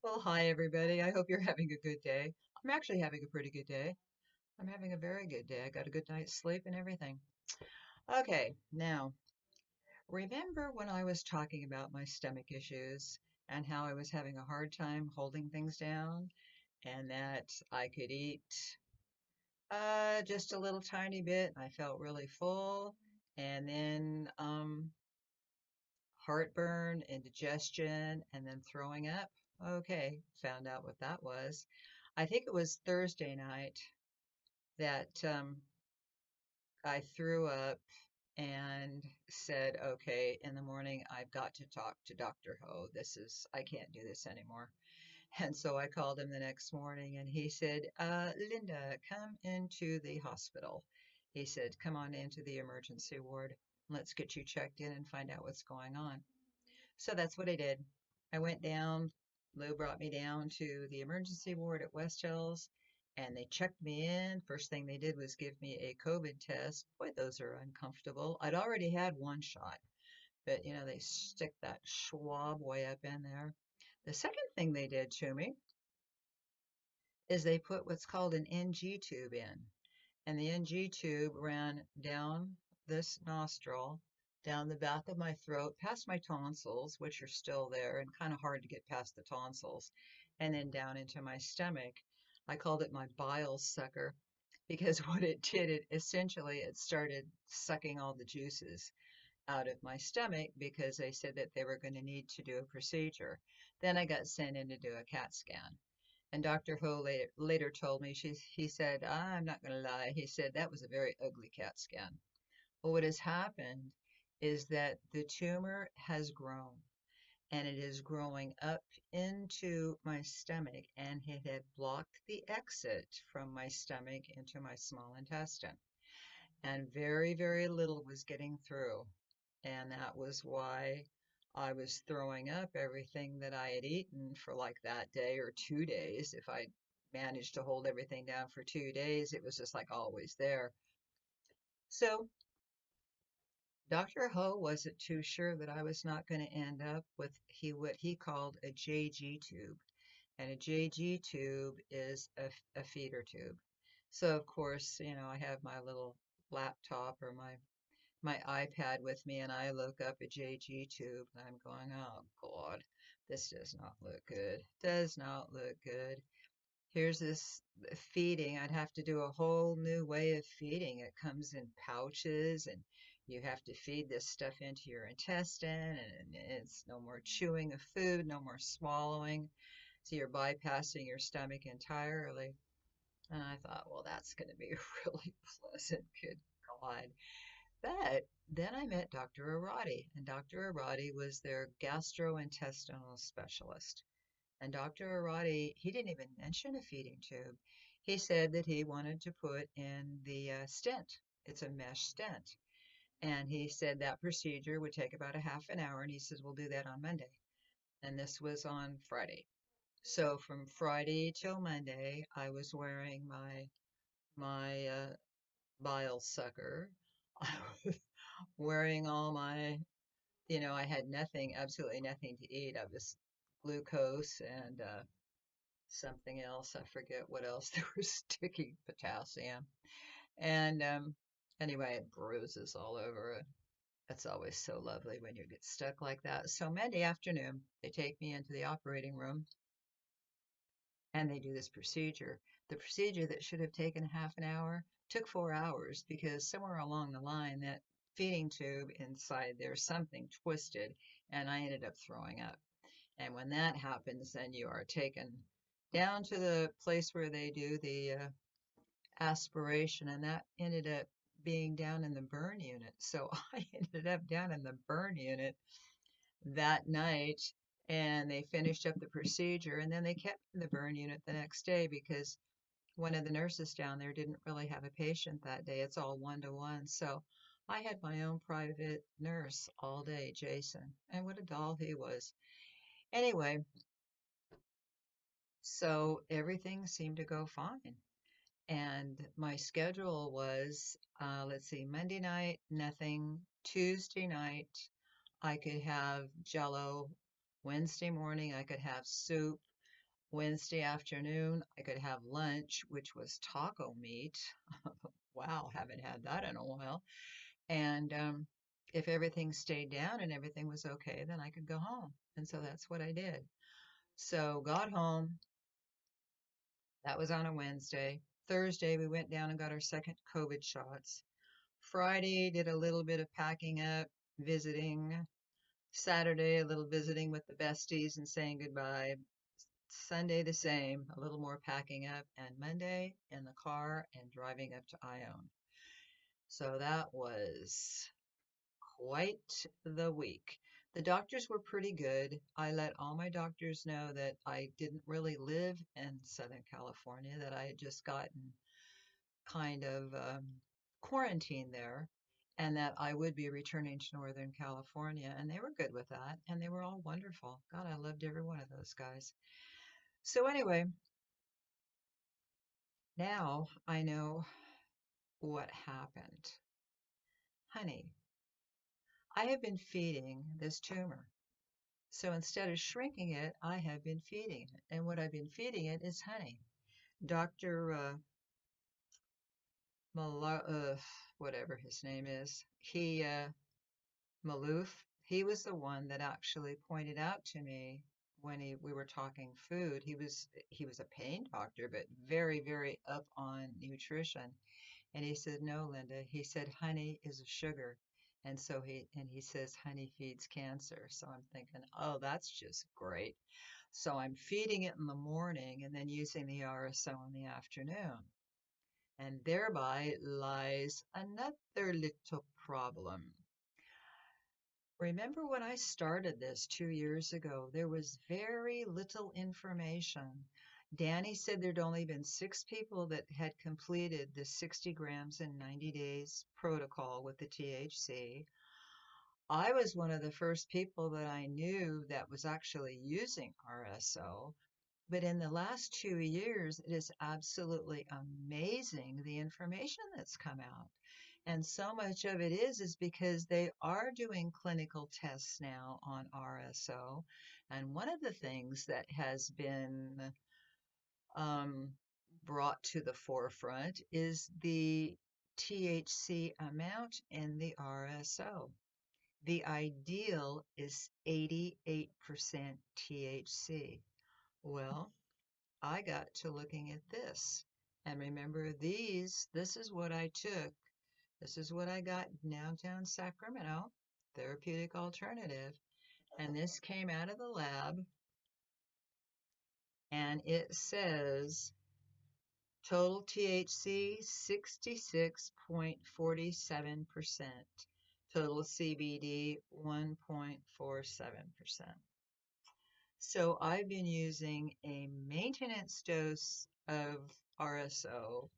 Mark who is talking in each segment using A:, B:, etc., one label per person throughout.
A: Well, hi everybody. I hope you're having a good day. I'm actually having a pretty good day. I'm having a very good day. I got a good night's sleep and everything. Okay, now, remember when I was talking about my stomach issues and how I was having a hard time holding things down and that I could eat just a little tiny bit and I felt really full and then heartburn, indigestion, and then throwing up? Okay, found out what that was. I think it was Thursday night that I threw up and said, okay, in the morning, I've got to talk to Dr. Ho. I can't do this anymore. And so I called him the next morning and he said, Lynda, come into the hospital. He said, come on into the emergency ward. Let's get you checked in and find out what's going on. So that's what I did. I went down, Lou brought me down to the emergency ward at West Hills, and they checked me in. First thing they did was give me a COVID test. Boy, those are uncomfortable. I'd already had one shot, but they stick that swab way up in there. The second thing they did to me is they put what's called an NG tube in. And the NG tube ran down this nostril, down the back of my throat, past my tonsils, which are still there and kind of hard to get past the tonsils, and then down into my stomach. I called it my bile sucker because what it did, it started sucking all the juices out of my stomach because they said that they were going to need to do a procedure. Then I got sent in to do a CAT scan. And Dr. Ho later told me, he said, I'm not going to lie. He said that was a very ugly CAT scan. Well, what has happened is that the tumor has grown and it is growing up into my stomach and it had blocked the exit from my stomach into my small intestine. And very, very little was getting through. And that was why I was throwing up everything that I had eaten for like that day or 2 days. If I managed to hold everything down for 2 days, it was just like always there. So Dr. Ho wasn't too sure that I was not going to end up with what he called a JG tube. And a JG tube is a feeder tube. So of course, I have my little laptop or my iPad with me and I look up a JG tube and I'm going, oh God, this does not look good. Does not look good. Here's this feeding. I'd have to do a whole new way of feeding. It comes in pouches and you have to feed this stuff into your intestine and it's no more chewing of food, no more swallowing. So you're bypassing your stomach entirely. And I thought, well, that's going to be really pleasant. Good God. But then I met Dr. Arati, and Dr. Arati was their gastrointestinal specialist. And Dr. Arati, he didn't even mention a feeding tube. He said that he wanted to put in the stent. It's a mesh stent. And he said that procedure would take about a half an hour. And he says, we'll do that on Monday. And this was on Friday. So from Friday till Monday, I was wearing my bile sucker. I was wearing all my I had nothing, absolutely nothing to eat. I was glucose and something else. I forget what else. There was sticky potassium. And anyway, it bruises all over it. That's always so lovely when you get stuck like that. So Monday afternoon, they take me into the operating room and they do this procedure. The procedure that should have taken half an hour took 4 hours because somewhere along the line that feeding tube inside there's something twisted and I ended up throwing up. And when that happens, then you are taken down to the place where they do the aspiration, and that ended up being down in the burn unit. So I ended up down in the burn unit that night, and they finished up the procedure, and then they kept me in the burn unit the next day because one of the nurses down there didn't really have a patient that day. It's all one-to-one. So I had my own private nurse all day, Jason, and what a doll he was. Anyway, so everything seemed to go fine. And my schedule was, let's see, Monday night, nothing. Tuesday night, I could have jello. Wednesday morning, I could have soup. Wednesday afternoon, I could have lunch, which was taco meat. Wow, haven't had that in a while. And if everything stayed down and everything was okay, then I could go home. And so that's what I did. So got home. That was on a Wednesday. Thursday, we went down and got our second COVID shots. Friday, did a little bit of packing up, visiting. Saturday, a little visiting with the besties and saying goodbye. Sunday, the same, a little more packing up. And Monday, in the car and driving up to Ione. So that was quite the week. The doctors were pretty good. I let all my doctors know that I didn't really live in Southern California, that I had just gotten kind of quarantined there, and that I would be returning to Northern California. And they were good with that, and they were all wonderful. God, I loved every one of those guys. So, anyway, now I know what happened. Honey, I have been feeding this tumor. So instead of shrinking it, I have been feeding it. And what I've been feeding it is honey. Dr. Whatever his name is, Maloof, he was the one that actually pointed out to me when we were talking food. He was a pain doctor, but very, very up on nutrition. And he said, "No, Lynda." He said, "Honey is a sugar." And he says honey feeds cancer. So I'm thinking, oh, that's just great. So I'm feeding it in the morning and then using the RSO in the afternoon. And thereby lies another little problem. Remember when I started this 2 years ago, there was very little information. Danny said there'd only been 6 people that had completed the 60 grams in 90 days protocol with the THC. I was one of the first people that I knew that was actually using RSO. But in the last 2 years, it is absolutely amazing the information that's come out. And so much of it is because they are doing clinical tests now on RSO. And one of the things that has been um, brought to the forefront is the THC amount in the RSO. The ideal is 88% THC. Well, I got to looking at this. And remember, this is what I took. This is what I got downtown Sacramento, therapeutic alternative. And this came out of the lab. And it says total THC 66.47%. Total CBD 1.47%. So I've been using a maintenance dose of RSO,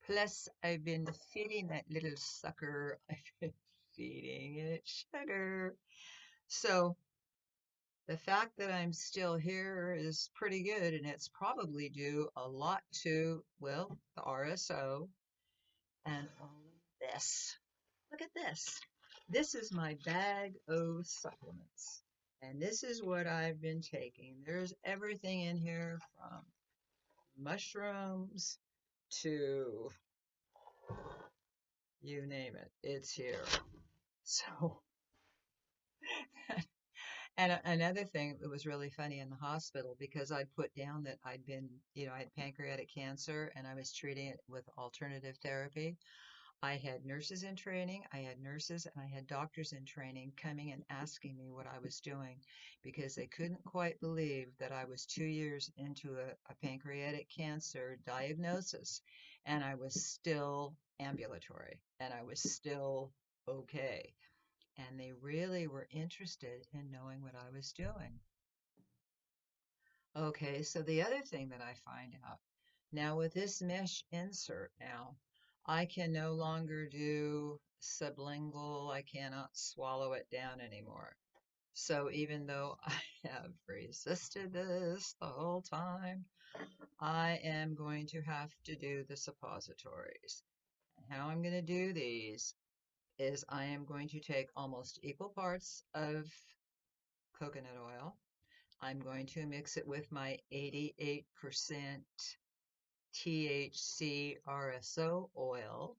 A: plus I've been feeding that little sucker, I've been feeding it sugar. So the fact that I'm still here is pretty good, and it's probably due a lot to, well, the RSO and all of this. Look at this. This is my bag of supplements. And this is what I've been taking. There's everything in here from mushrooms to you name it. It's here. So, and another thing that was really funny in the hospital, because I put down that I'd been, I had pancreatic cancer and I was treating it with alternative therapy. I had nurses in training, I had nurses, and I had doctors in training coming and asking me what I was doing because they couldn't quite believe that I was 2 years into a pancreatic cancer diagnosis and I was still ambulatory and I was still okay. And they really were interested in knowing what I was doing. Okay, so the other thing that I find out now with this mesh insert now, I can no longer do sublingual. I cannot swallow it down anymore. So even though I have resisted this the whole time, I am going to have to do the suppositories. How I'm going to do these is I am going to take almost equal parts of coconut oil. I'm going to mix it with my 88% THC RSO oil.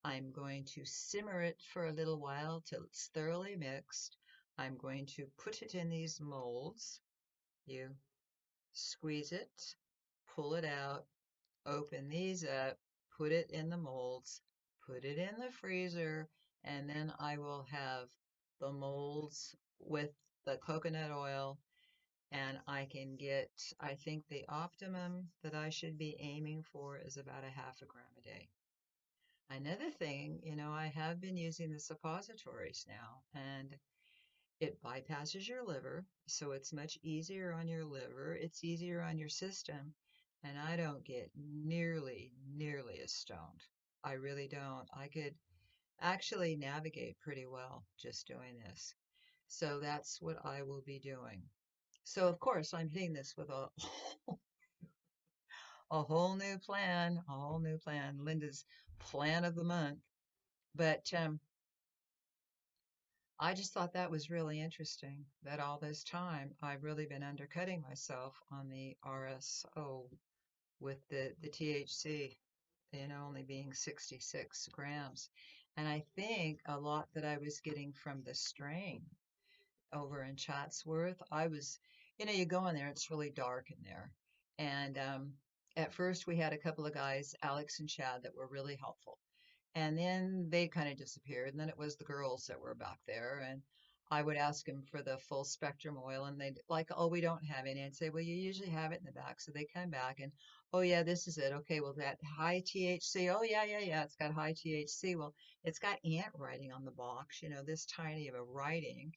A: I'm going to simmer it for a little while till it's thoroughly mixed. I'm going to put it in these molds. You squeeze it, pull it out, open these up, put it in the molds, put it in the freezer, and then I will have the molds with the coconut oil, and I can get, I think the optimum that I should be aiming for is about a half a gram a day. Another thing, I have been using the suppositories now, and it bypasses your liver, so it's much easier on your liver. It's easier on your system, and I don't get nearly as stoned. I really don't. I could actually navigate pretty well just doing this. So that's what I will be doing. So of course I'm hitting this with a whole new plan, a whole new plan, Lynda's plan of the month. But I just thought that was really interesting that all this time I've really been undercutting myself on the RSO with the THC, only being 66 grams. And I think a lot that I was getting from the strain over in Chatsworth, you go in there, it's really dark in there. And at first we had a couple of guys, Alex and Chad, that were really helpful. And then they kind of disappeared. And then it was the girls that were back there. And I would ask them for the full spectrum oil, and they'd like, oh, we don't have any. I'd say, well, you usually have it in the back. So they come back and, oh, yeah, this is it. Okay, well, that high THC. Oh, yeah. It's got high THC. Well, it's got ant writing on the box, this tiny of a writing,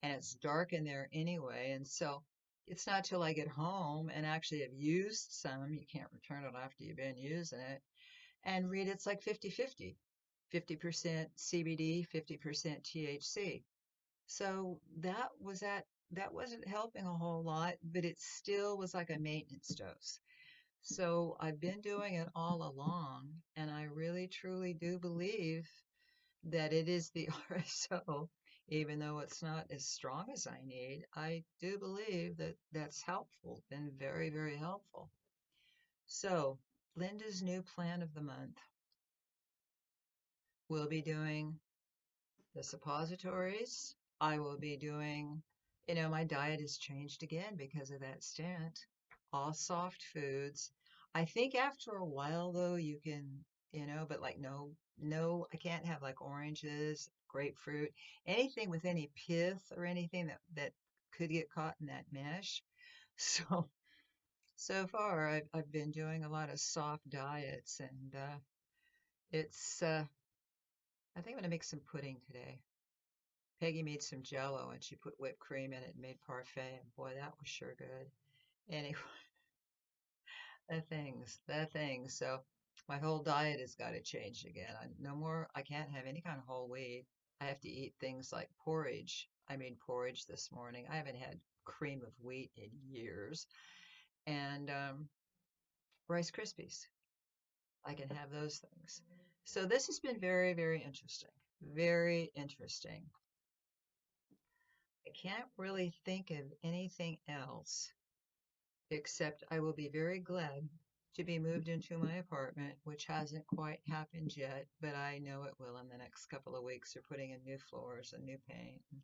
A: and it's dark in there anyway. And so it's not till I get home and actually have used some, you can't return it after you've been using it, and read it's like 50-50. 50% CBD, 50% THC. So that wasn't helping a whole lot, but it still was like a maintenance dose. So I've been doing it all along, and I really truly do believe that it is the RSO, even though it's not as strong as I need. I do believe that that's helpful, been very, very helpful. So Lynda's new plan of the month. We'll be doing the suppositories. I will be doing, my diet has changed again because of that stent. All soft foods. I think after a while though, you can, but like no, I can't have like oranges, grapefruit, anything with any pith or anything that could get caught in that mesh. So so far I've been doing a lot of soft diets, and it's I think I'm gonna make some pudding today. Peggy made some jello and she put whipped cream in it and made parfait. And boy, that was sure good. Anyway, the things. So my whole diet has got to change again. No more, I can't have any kind of whole wheat. I have to eat things like porridge. I made porridge this morning. I haven't had cream of wheat in years. And Rice Krispies. I can have those things. So this has been very, very interesting. Very interesting. I can't really think of anything else except I will be very glad to be moved into my apartment, which hasn't quite happened yet, but I know it will in the next couple of weeks. They're putting in new floors and new paint, and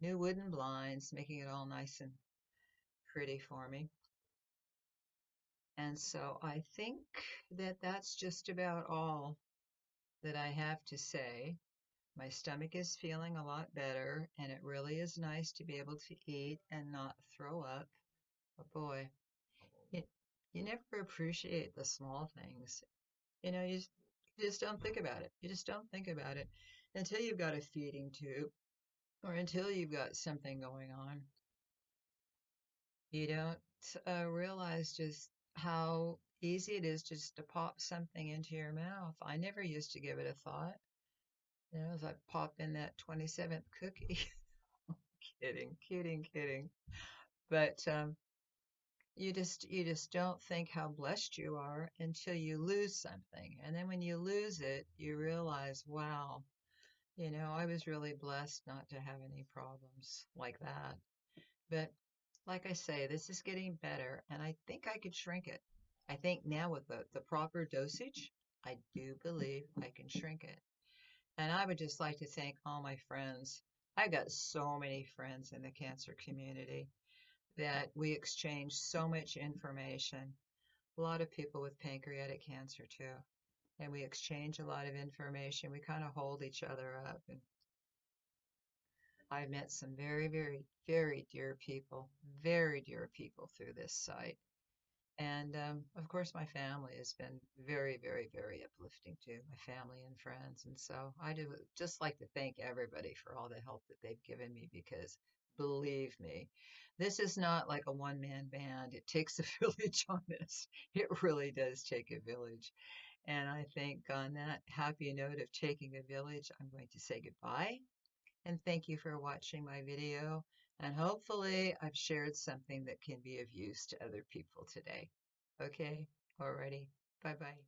A: new wooden blinds, making it all nice and pretty for me. And so I think that that's just about all that I have to say. My stomach is feeling a lot better, and it really is nice to be able to eat and not throw up. But boy, you, you never appreciate the small things. You just don't think about it. You just don't think about it until you've got a feeding tube or until you've got something going on. You don't realize just how easy it is just to pop something into your mouth. I never used to give it a thought. As I pop in that 27th cookie. Kidding. But you just don't think how blessed you are until you lose something. And then when you lose it, you realize, wow, I was really blessed not to have any problems like that. But like I say, this is getting better, and I think I could shrink it. I think now with the proper dosage, I do believe I can shrink it. And I would just like to thank all my friends. I've got so many friends in the cancer community that we exchange so much information. A lot of people with pancreatic cancer too. And we exchange a lot of information. We kind of hold each other up. And I've met some very, very, very dear people through this site. And of course, my family has been very, very, very uplifting too, my family and friends. And so I do just like to thank everybody for all the help that they've given me because believe me, this is not like a one-man band. It takes a village on this. It really does take a village. And I think on that happy note of taking a village, I'm going to say goodbye and thank you for watching my video. And hopefully I've shared something that can be of use to other people today. Okay, alrighty. Bye bye.